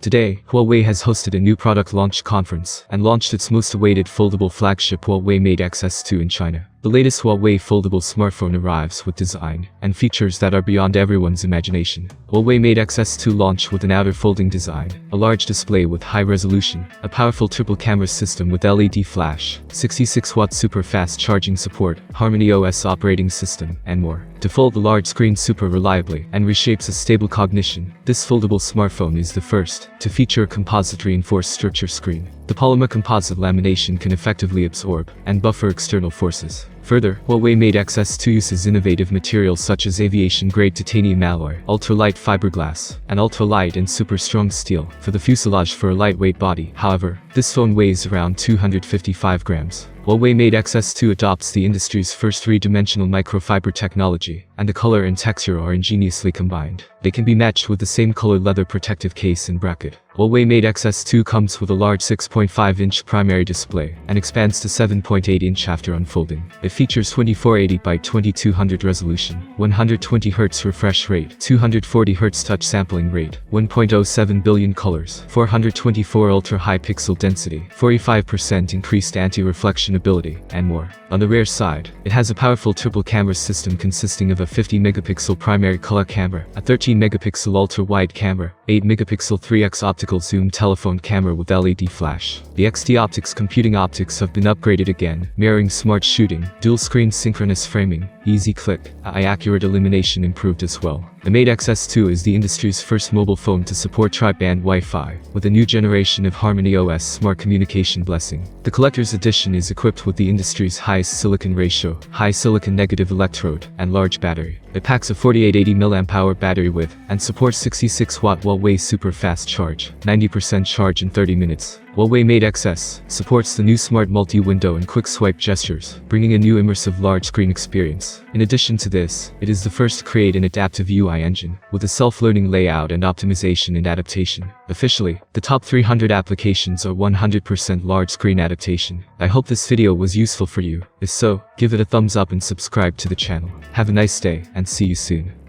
Today, Huawei has hosted a new product launch conference and launched its most awaited foldable flagship Huawei Mate Xs2 in China. The latest Huawei foldable smartphone arrives with design and features that are beyond everyone's imagination. Huawei Mate Xs2 launched with an outer folding design, a large display with high resolution, a powerful triple camera system with LED flash, 66-watt super fast charging support, HarmonyOS operating system, and more. To fold the large screen super reliably and reshapes a stable cognition, this foldable smartphone is the first to feature a composite reinforced structure screen. The polymer composite lamination can effectively absorb and buffer external forces. Further, Huawei Mate Xs2 uses innovative materials such as aviation-grade titanium alloy, ultra-light fiberglass, and ultra-light and super-strong steel for the fuselage for a lightweight body. However, this phone weighs around 255 grams. Huawei Mate Xs2 adopts the industry's first three-dimensional microfiber technology, and the color and texture are ingeniously combined. They can be matched with the same color leather protective case and bracket. Huawei Mate Xs2 comes with a large 6.5-inch primary display and expands to 7.8-inch after unfolding. It features 2480 by 2200 resolution, 120 Hz refresh rate, 240 Hz touch sampling rate, 1.07 billion colors, 424 ultra-high pixel density, 45% increased anti-reflection ability, and more. On the rear side, it has a powerful triple camera system consisting of a 50-megapixel primary color camera, a 13-megapixel ultra-wide camera, 8-megapixel 3x optical zoom telephone camera with LED flash. The XT optics computing optics have been upgraded again, mirroring smart shooting, dual-screen synchronous framing, easy click, eye-accurate illumination improved as well. The Mate Xs2 is the industry's first mobile phone to support tri-band Wi-Fi, with a new generation of HarmonyOS smart communication blessing. The collector's edition is equipped with the industry's highest silicon ratio, high silicon negative electrode, and large battery. It packs a 4880 mAh battery with, and supports 66-watt Huawei super fast charge, 90% charge in 30 minutes. Huawei Mate Xs supports the new smart multi-window and quick swipe gestures, bringing a new immersive large-screen experience. In addition to this, it is the first to create an adaptive UI engine, with a self-learning layout and optimization in Adaptation. Officially, the top 300 applications are 100% large-screen adaptation. I hope this video was useful for you. If so, give it a thumbs up and subscribe to the channel. Have a nice day, and see you soon.